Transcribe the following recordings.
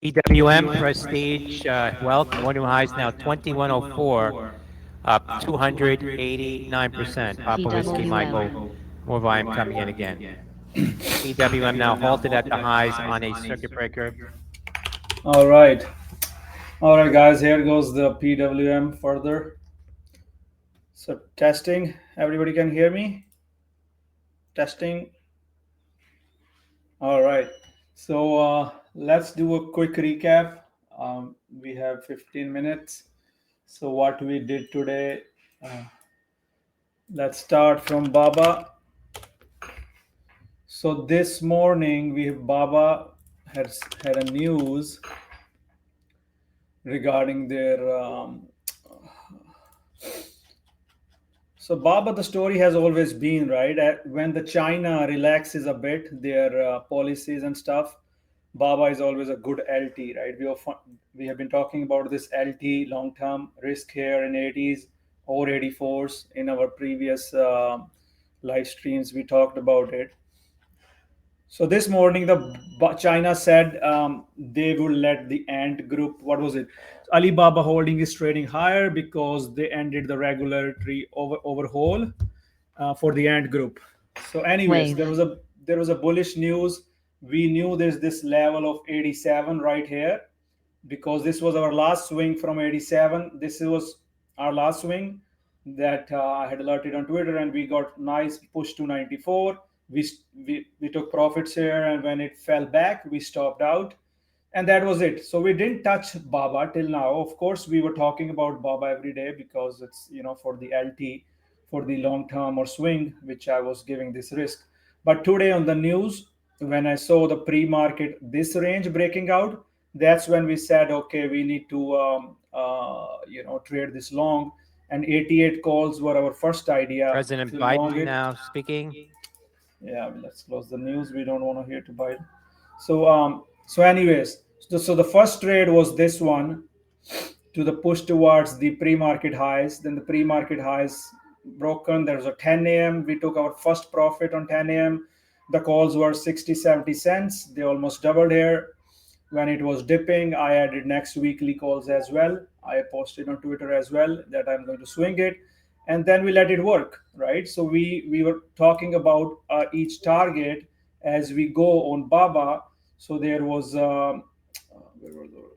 EWM Prestige Wealth morning highs now 2104, up 289%. Papa Whiskey Michael, more volume coming in again. EWM now halted at the highs on a circuit breaker. All right. All right, guys, here goes the PWM further. So, testing. Everybody can hear me? Testing. All right. So, let's do a quick recap. We have 15 minutes. So, what we did today, uh, let's start from Baba. So, this morning, Baba had a news regarding their so Baba, the story has always been right. When the China relaxes a bit their policies and stuff, Baba is always a good LT, right? We have been talking about this LT long term risk here in 80s or 84s in our previous live streams. We talked about it. So this morning, China said they will let the Ant Group. What was it? Alibaba Holding is trading higher because they ended the regulatory overhaul for the Ant Group. So, anyways, Wave. there was a bullish news. We knew there's this level of 87 right here because this was our last swing from 87. This was our last swing that I had alerted on Twitter, and we got nice push to 94. We took profits here, and when it fell back, we stopped out, and that was it. So we didn't touch Baba till now. Of course, we were talking about Baba every day because it's for the LT, for the long term or swing, which I was giving this risk. But today on the news, when I saw the pre-market this range breaking out, that's when we said, okay, we need to trade this long. And 88 calls were our first idea President to long Biden it. now speaking. Yeah, let's close the news. We don't want to hear to Biden. So the first trade was this one to the push towards the pre-market highs. Then the pre-market highs broken. There was a 10 a.m. We took our first profit on 10 a.m. The calls were 60, 70 cents. They almost doubled here. When it was dipping, I added next weekly calls as well. I posted on Twitter as well that I'm going to swing it, and then we let it work, right? So we were talking about each target as we go on Baba. So there was where were the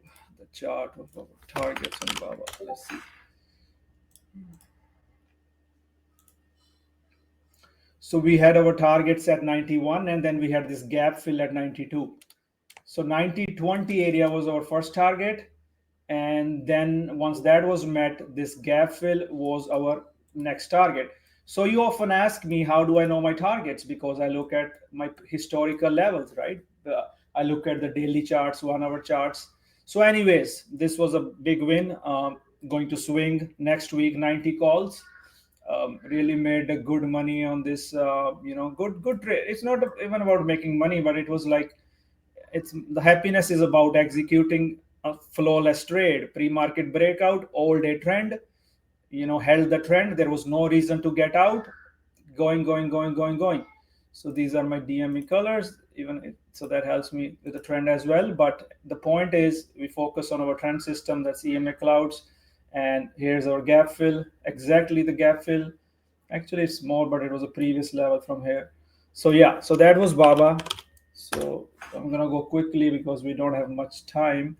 chart of our targets on Baba? Let's see. So we had our targets at 91, and then we had this gap fill at 92. So 90-20 area was our first target. And then once that was met, this gap fill was our next target. So you often ask me, how do I know my targets? Because I look at my historical levels, right? I look at the daily charts, 1 hour charts. So, anyways, this was a big win. Going to swing next week, 90 calls. Really made a good money on this. Good trade. It's not even about making money, but it was like it's the happiness is about executing a flawless trade. Pre-market breakout, all day trend. Held the trend. There was no reason to get out. Going. So these are my DME colors. So that helps me with the trend as well. But the point is, we focus on our trend system. That's EMA Clouds, and here's our gap fill. Exactly the gap fill. Actually, it's more, but it was a previous level from here. So yeah, so that was Baba. So I'm gonna go quickly because we don't have much time.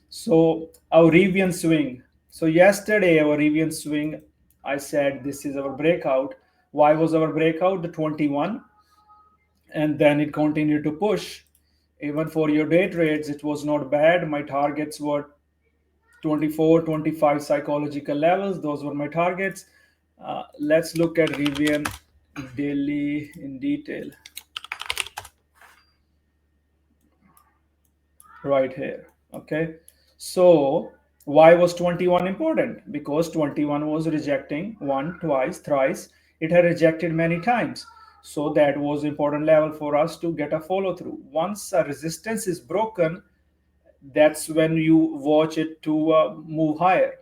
So our RIVN swing. So yesterday our RIVN swing, I said this is our breakout. Why was our breakout the 21? And then it continued to push. Even for your day trades, it was not bad. My targets were 24, 25 psychological levels. Those were my targets. Let's look at RIVN daily in detail. Right here. Okay. So why was 21 important? Because 21 was rejecting one, twice, thrice. It had rejected many times. So that was important level for us to get a follow through. Once a resistance is broken, that's when you watch it to move higher.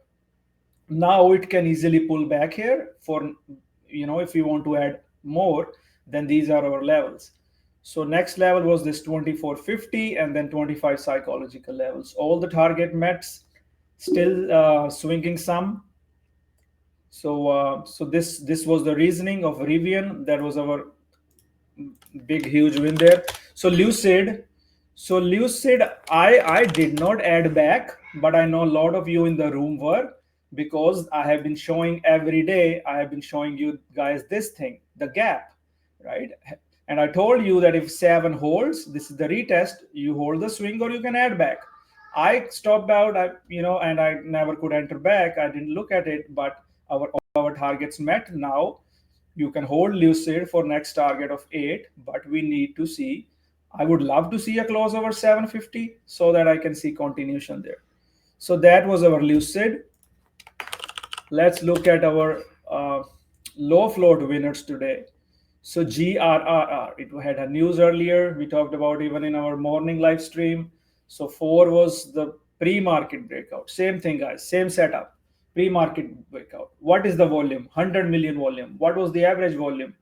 Now it can easily pull back here for, if you want to add more, then these are our levels. So next level was this 2450 and then 25 psychological levels. All the target mets, still swinging some. So this was the reasoning of RIVN. That was our big huge win there. So lucid, I did not add back, but I know a lot of you in the room were, because I have been showing every day. I have been showing you guys this thing, the gap, right? And I told you that if 7 holds, this is the retest, you hold the swing or you can add back. I stopped out, and I never could enter back. I didn't look at it, but our targets met. Now you can hold lucid for next target of 8, but we need to see, I would love to see a close over 750 so that I can see continuation there. So that was our lucid. Let's look at our low float winners today. So GRRR, it had a news earlier. We talked about even in our morning live stream. So 4 was the pre-market breakout. Same thing, guys. Same setup. Pre-market breakout. What is the volume? 100 million volume. What was the average volume?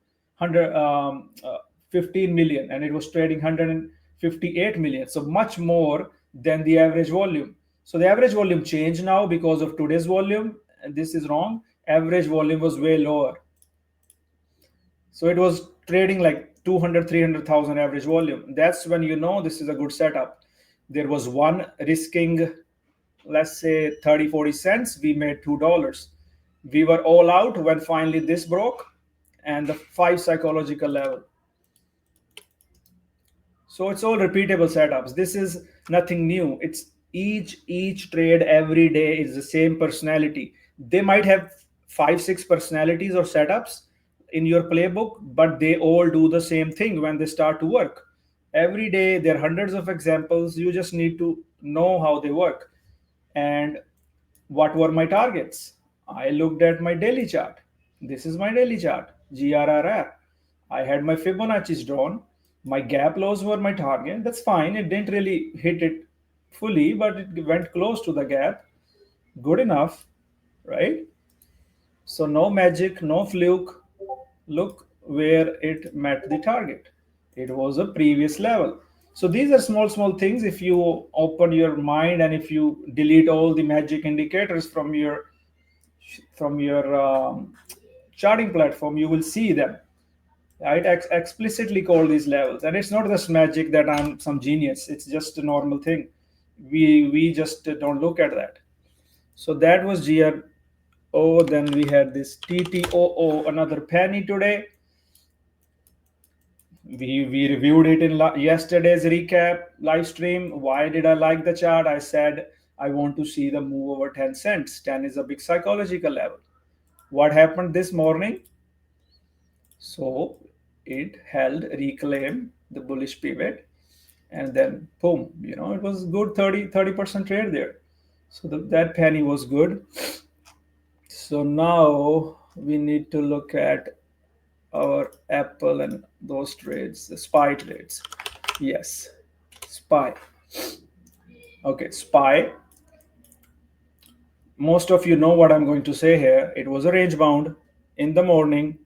15 million, and it was trading 158 million. So much more than the average volume. So the average volume changed now because of today's volume, and this is wrong. Average volume was way lower. So it was trading like 200, 300,000 average volume. That's when you know this is a good setup. There was one risking, let's say 30, 40 cents. We made $2. We were all out when finally this broke, and the 5 psychological level. So it's all repeatable setups. This is nothing new. It's each trade every day is the same personality. They might have 5, 6 personalities or setups in your playbook, but they all do the same thing when they start to work. Every day there are hundreds of examples. You just need to know how they work. And what were my targets? I looked at my daily chart. This is my daily chart, GRRR. I had my Fibonacci's drawn. My gap lows were my target. That's fine. It didn't really hit it fully, but it went close to the gap. Good enough, right? So no magic, no fluke. Look where it met the target. It was a previous level. So these are small things. If you open your mind and if you delete all the magic indicators from your charting platform, you will see them. Right? Explicitly call these levels, and it's not just magic that I'm some genius. It's just a normal thing. We just don't look at that. So that was GRO. Then we had this TTOO, another penny today. We reviewed it in yesterday's recap live stream. Why did I like the chart? I said I want to see the move over 10 cents. 10 is a big psychological level. What happened this morning? So it held, reclaimed the bullish pivot, and then boom, it was good 30% trade there. So that penny was good. So now we need to look at our Apple and those trades, the SPY trades. Yes, SPY. Okay, SPY. Most of you know what I'm going to say here. It was a range bound in the morning.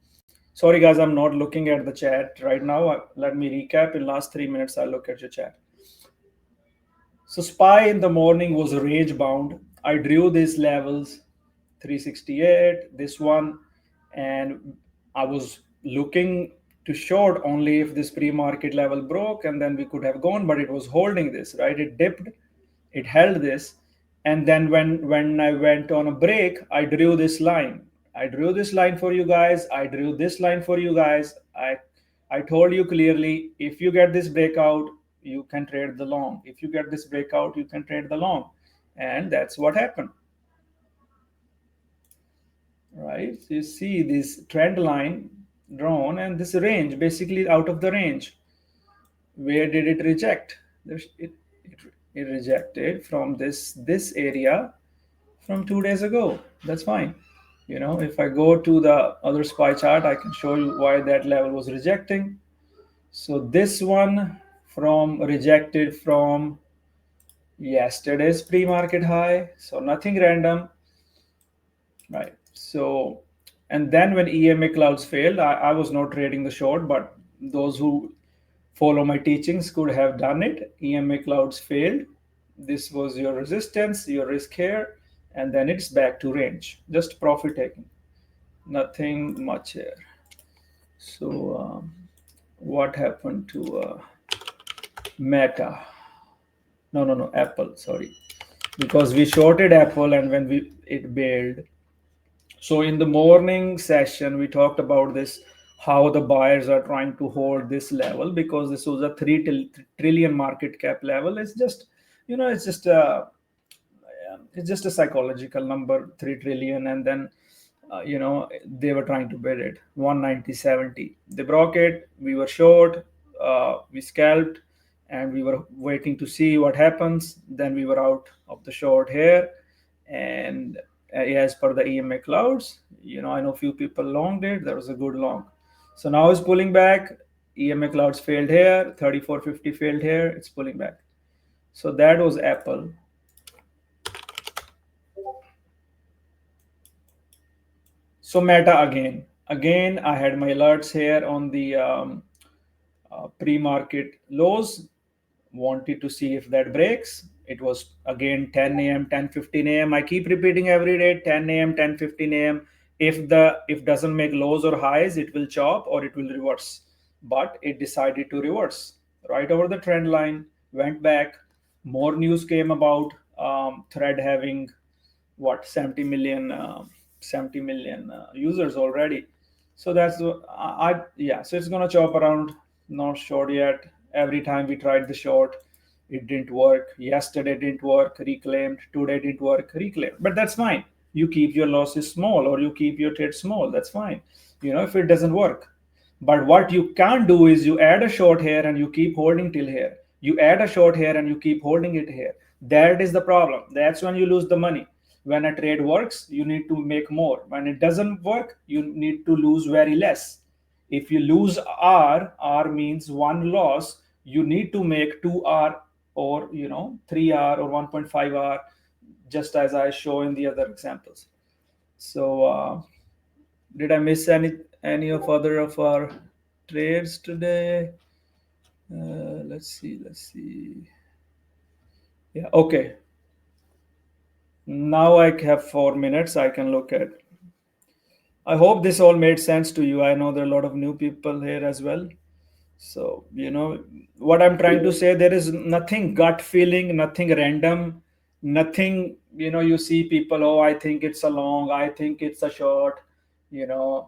Sorry guys, I'm not looking at the chat right now. Let me recap. In last 3 minutes, I'll look at your chat. So SPY in the morning was range bound. I drew these levels, 368, this one, and I was looking to short only if this pre-market level broke, and then we could have gone, but it was holding this, right? It dipped, it held this, and then when I went on a break, I drew this line. I drew this line for you guys. I drew this line for you guys. I told you clearly, if you get this breakout, you can trade the long. If you get this breakout, you can trade the long. And that's what happened. Right? So you see this trend line drawn and this range, basically out of the range. Where did it reject? It rejected from this area from 2 days ago. That's fine. If I go to the other SPY chart, I can show you why that level was rejecting. So this one rejected from yesterday's pre-market high. So nothing random, right? So, and then when EMA clouds failed, I was not trading the short, but those who follow my teachings could have done it. EMA clouds failed. This was your resistance, your risk here, and then it's back to range. Just profit taking. Nothing much here. So what happened to Meta? No, Apple. Sorry, because we shorted Apple, and when it bailed. So in the morning session, we talked about this, how the buyers are trying to hold this level because this was a 3 trillion market cap level. It's just, it's just a psychological number, 3 trillion, and then they were trying to bid it 190.70. They broke it. We were short. We scalped, and we were waiting to see what happens. Then we were out of the short here, and as per the EMA clouds, I know few people longed it. There was a good long. So now it's pulling back. EMA clouds failed here. 3450 failed here. It's pulling back. So that was Apple. So Meta again, I had my alerts here on the pre-market lows. Wanted to see if that breaks. It was again 10 a.m., 10:15 a.m. I keep repeating every day, 10 a.m., 10:15 a.m. If doesn't make lows or highs, it will chop or it will reverse. But it decided to reverse right over the trend line, went back. More news came about Thread having what 70 million users already. So that's yeah. So it's gonna chop around. Not short yet. Every time we tried the short, it didn't work. Yesterday didn't work. Reclaimed. Today didn't work. Reclaimed. But that's fine. You keep your losses small or you keep your trade small. That's fine. If it doesn't work. But what you can't do is you add a short here and you keep holding till here. You add a short here and you keep holding it here. That is the problem. That's when you lose the money. When a trade works, you need to make more. When it doesn't work, you need to lose very less. If you lose R means one loss, you need to make 2R or 3R or 1.5R, just as I show in the other examples. So did I miss any of other of our trades today? Let's see. Yeah, okay. Now I have 4 minutes. I can look at. I hope this all made sense to you. I know there are a lot of new people here as well. So, what I'm trying to say, there is nothing gut feeling, nothing random, nothing, you see people, oh, I think it's a long, I think it's a short, blah,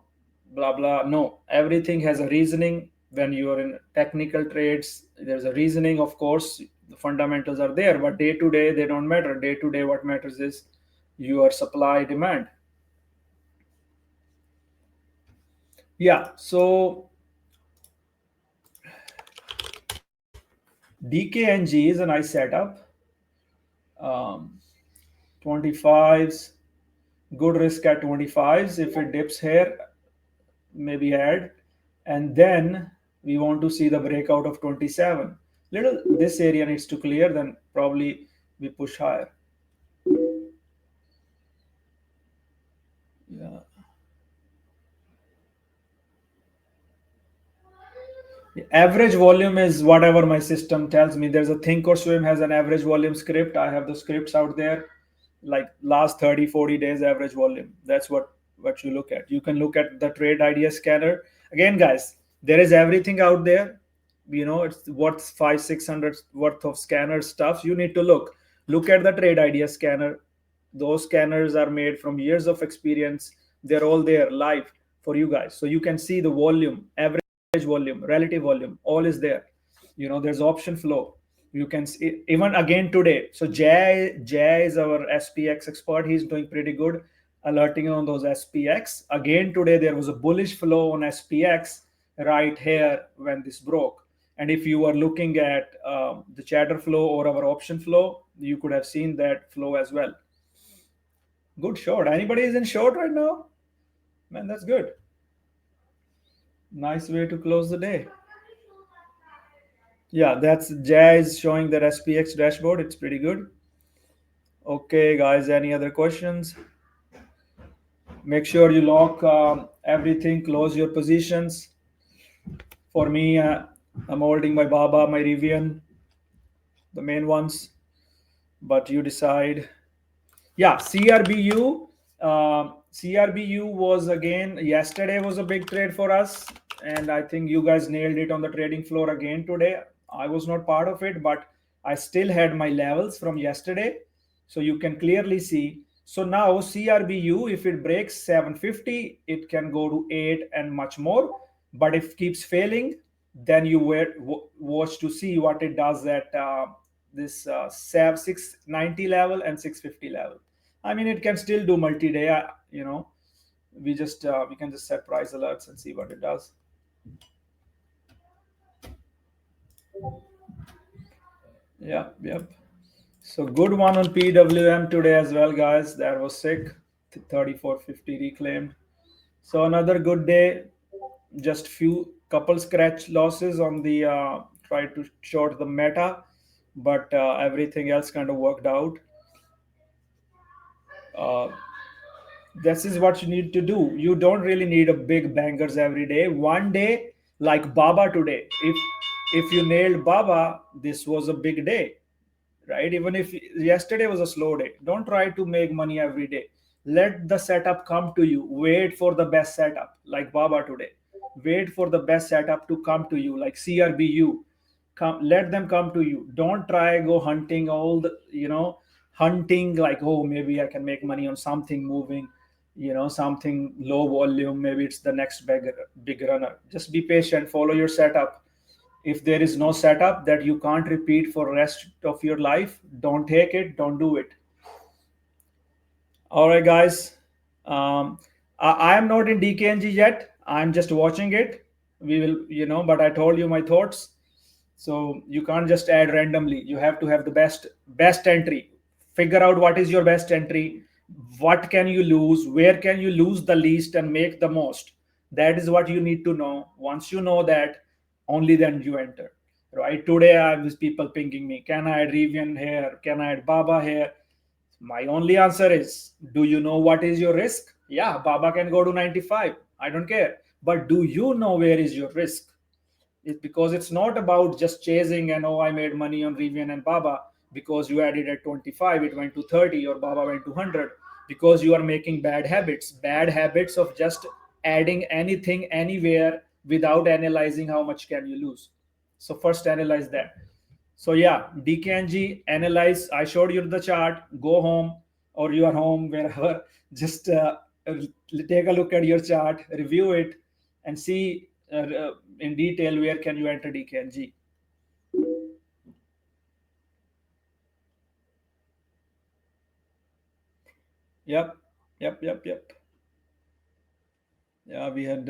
blah. No, everything has a reasoning. When you are in technical trades, there's a reasoning, of course, the fundamentals are there, but day to day, they don't matter. Day to day, what matters is your supply demand. Yeah, so DKNG is a nice setup. 25s, good risk at 25s. If it dips here, maybe add. And then we want to see the breakout of 27. This area needs to clear, then probably we push higher. Yeah. Average volume is whatever my system tells me. There's a Think or Swim has an average volume script. I have the scripts out there, like last 30-40 days average volume. That's what you look at. You can look at the trade idea scanner. Again, guys, there is everything out there. It's worth 500-600 worth of scanner stuff. You need to look at the trade idea scanner. Those scanners are made from years of experience. They're all there live for you guys, so you can see the volume, average volume, relative volume, all is there. There's option flow. You can see even again today. So Jay is our SPX expert. He's doing pretty good alerting on those SPX. Again today there was a bullish flow on SPX right here when this broke. And if you are looking at the chatter flow or our option flow, you could have seen that flow as well. Good short. Anybody is in short right now? Man, that's good. Nice way to close the day. Yeah, that's Jazz showing that SPX dashboard. It's pretty good. Okay, guys, any other questions? Make sure you lock everything, close your positions. For me, I'm holding my Baba, my RIVN, the main ones, but you decide. Yeah, CRBU. CRBU was again yesterday was a big trade for us, and I think you guys nailed it on the trading floor again today. I was not part of it, but I still had my levels from yesterday, so you can clearly see. So now CRBU, if it breaks 750, it can go to 8 and much more. But if it keeps failing, then you watch to see what it does at this 690 level and 650 level. I mean, it can still do multi-day. We can just set price alerts and see what it does. Yep. So good one on PWM today as well, guys. That was sick. 3450 reclaimed. So another good day. Just few couple scratch losses on the try to short the meta, but everything else kind of worked out. Uh, this is what you need to do. You don't really need a big bangers every day. One day, like Baba today, if you nailed Baba, this was a big day, right? Even if yesterday was a slow day, don't try to make money every day. Let the setup come to you. Wait for the best setup, like Baba today. Wait for the best setup to come to you, like CRBU. Let them come to you. Don't try go hunting all the hunting like, oh, maybe I can make money on something moving, something low volume, maybe it's the next big runner. Just be patient, follow your setup. If there is no setup that you can't repeat for rest of your life, don't take it, don't do it. All right, guys. I am not in DKNG yet. I'm just watching it. We will, but I told you my thoughts. So you can't just add randomly. You have to have the best entry. Figure out what is your best entry. What can you lose? Where can you lose the least and make the most? That is what you need to know. Once you know that, only then you enter. Right? Today I was people pinging me. Can I add RIVN here? Can I add Baba here? My only answer is, do you know what is your risk? Yeah, Baba can go to 95. I don't care. But do you know where is your risk? Because it's not about just chasing and, oh, I made money on Rivian and Baba because you added at 25, it went to 30, or Baba went to 100, because you are making bad habits of just adding anything anywhere without analyzing how much can you lose. So first analyze that. So yeah, DKNG, analyze. I showed you the chart. Go home, or you are home, wherever. Just take a look at your chart, review it, and see in detail where can you enter DKNG. Yep. Yeah, we had.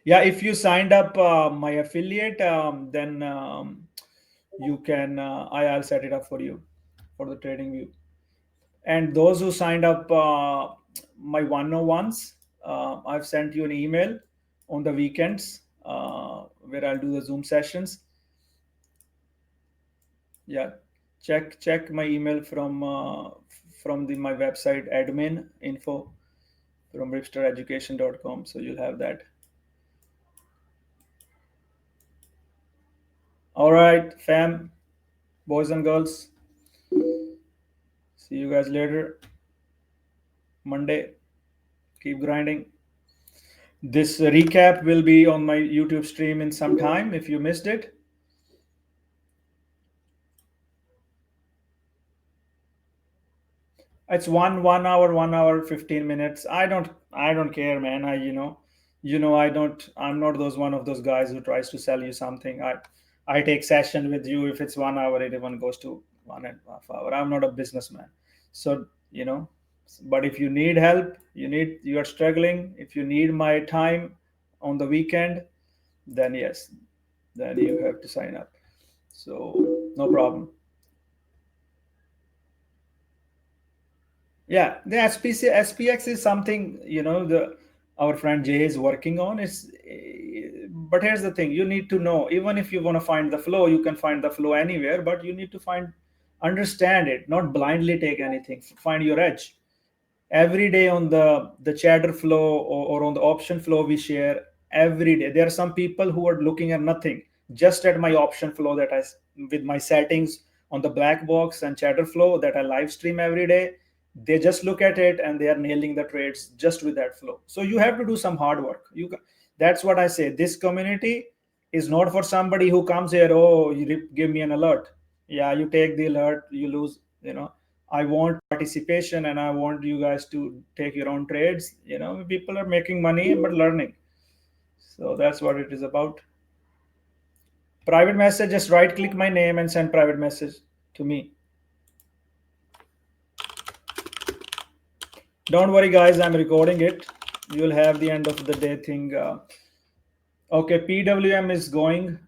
Yeah, if you signed up my affiliate, then you can. I'll set it up for you for the trading view. And those who signed up my 101s, I've sent you an email on the weekends where I'll do the Zoom sessions. Yeah, check my email from my website, admin info from ripstereducation.com. So you'll have that. All right, fam, boys and girls. See you guys later. Monday. Keep grinding. This recap will be on my YouTube stream in some time if you missed it. It's 1 hour 15 minutes. I don't care, man. I'm not one of those guys who tries to sell you something. I take session with you. If it's 1 hour, it even goes to 1.5 hours. I'm not a businessman. So but if you need help, you are struggling, if you need my time on the weekend, then yes, then you have to sign up. So no problem. Yeah, the SPX is something our friend Jay is working on. But here's the thing: you need to know. Even if you want to find the flow, you can find the flow anywhere. But you need to understand it, not blindly take anything. Find your edge. every day on the chatter flow, or on the option flow we share every day. There are some people who are looking at nothing, just at my option flow that with my settings on the black box and chatter flow that I live stream every day. They just look at it and they are nailing the trades just with that flow. So you have to do some hard work. That's what I say. This community is not for somebody who comes here, oh, give me an alert. Yeah, you take the alert, you lose. I want participation, and I want you guys to take your own trades. People are making money but learning. So that's what it is about. Private message, just right click my name and send private message to me. Don't worry, guys, I'm recording it. You'll have the end of the day thing. Okay, PWM is going.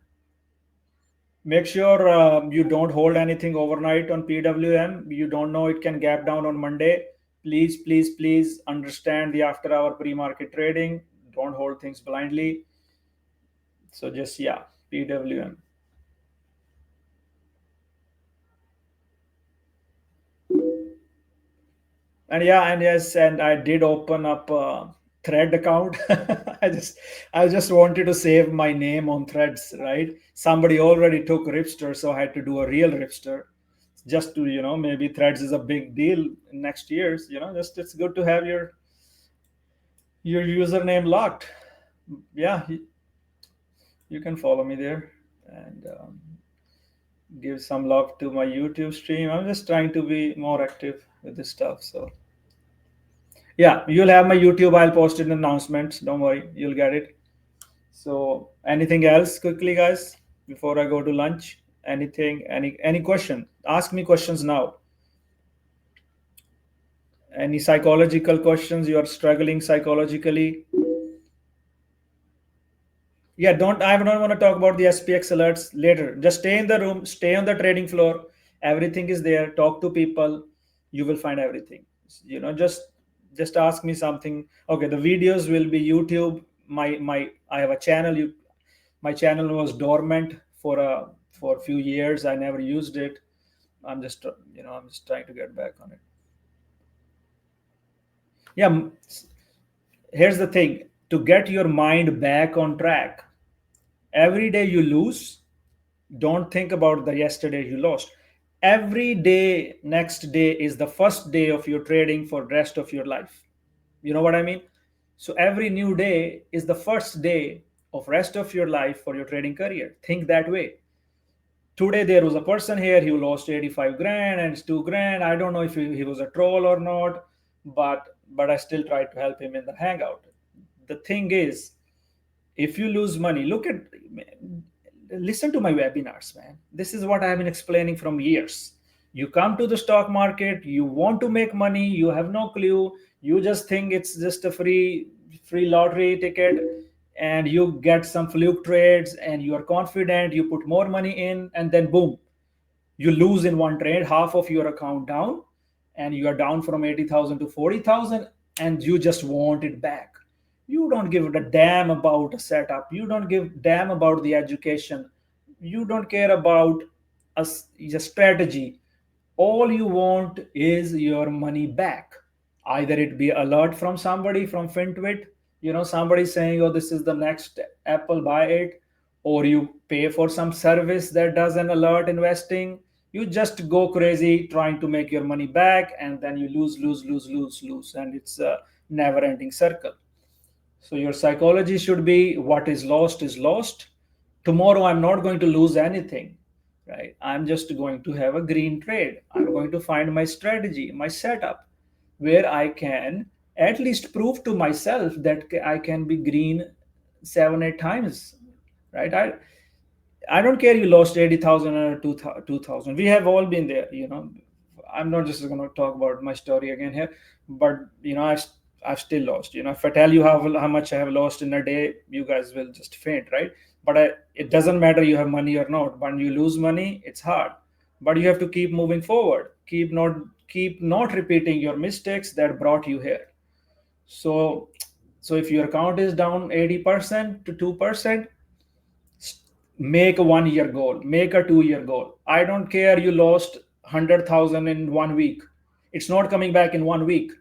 Make sure you don't hold anything overnight on PWM. You don't know, it can gap down on Monday. Please, please, please understand the after hour pre-market trading. Don't hold things blindly. So just, yeah, PWM. And yeah, and yes, and I did open up a thread account. I just wanted to save my name on threads, right? Somebody already took Ripster, so I had to do a real Ripster. Just to, maybe threads is a big deal in next years. Just it's good to have your username locked. Yeah, you can follow me there, and give some love to my YouTube stream. I'm just trying to be more active with this stuff. So yeah, you'll have my YouTube. I'll post it in announcements. Don't worry, you'll get it. So anything else quickly, guys, before I go to lunch? Anything? Any question? Ask me questions now. Any psychological questions? You are struggling psychologically? Yeah, I don't want to talk about the SPX alerts later. Just stay in the room, stay on the trading floor. Everything is there. Talk to people. You will find everything. Just ask me something. Okay, the videos will be YouTube. I have a channel. My channel was dormant for a few years. I never used it. I'm just trying to get back on it. Yeah, here's the thing. To get your mind back on track, every day you lose, don't think about the yesterday you lost. Every day, next day is the first day of your trading for rest of your life. You know what I mean? So every new day is the first day of rest of your life for your trading career. Think that way. Today there was a person here, he lost 85 grand and it's 2 grand. I don't know if he was a troll or not, but I still tried to help him in the hangout. The thing is, if you lose money, listen to my webinars, man. This is what I have been explaining from years. You come to the stock market, you want to make money, you have no clue, you just think it's just a free lottery ticket, and you get some fluke trades and you are confident, you put more money in, and then boom, you lose in one trade, half of your account down, and you are down from 80,000 to 40,000, and you just want it back. You don't give a damn about a setup. You don't give damn about the education. You don't care about a strategy. All you want is your money back. Either it be alert from somebody from FinTwit, somebody saying, oh, this is the next Apple, buy it, or you pay for some service that does an alert investing. You just go crazy trying to make your money back, and then you lose, lose, lose, lose, lose, and it's a never ending circle. So your psychology should be, what is lost is lost. Tomorrow I'm not going to lose anything, right? I'm just going to have a green trade. I'm going to find my strategy, my setup, where I can at least prove to myself that I can be green 7, 8 times, right? I don't care you lost 80,000 or 2,000. We have all been there. I'm not just going to talk about my story again here, but I've still lost. If I tell you how much I have lost in a day, you guys will just faint, right? But it doesn't matter you have money or not. When you lose money, it's hard, but you have to keep moving forward. Keep not repeating your mistakes that brought you here. So if your account is down 80% to 2%, make a 1 year goal, make a 2 year goal. I don't care you lost 100,000 in 1 week. It's not coming back in 1 week.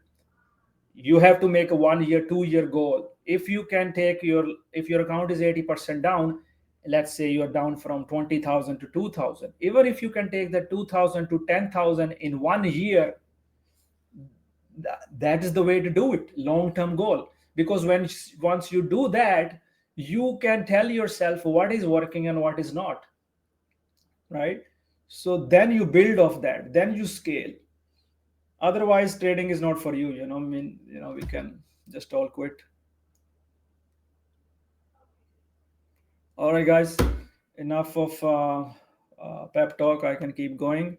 you have to make a 1 year 2 year goal. If you can take if your account is 80% down, let's say you're down from 20,000 to 2,000, even if you can take the 2,000 to 10,000 in 1 year, that is the way to do it, long term goal. Because once you do that, you can tell yourself what is working and what is not, right? So then you build off that, then you scale. Otherwise trading is not for you, I mean, we can just all quit. All right, guys, enough of pep talk. I can keep going.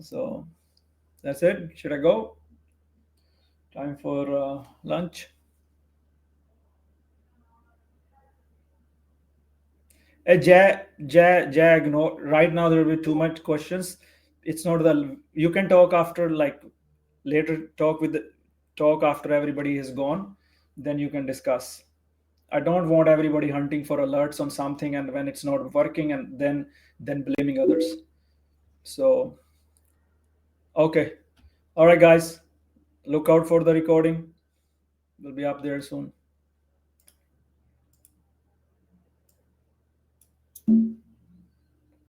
So that's it. Should I go? Time for lunch. Jag, no, right now there will be too much questions. It's not you can talk after, like, later, talk after everybody is gone, then you can discuss. I don't want everybody hunting for alerts on something, and when it's not working, and then blaming others. So, okay. All right, guys, look out for the recording. Will be up there soon.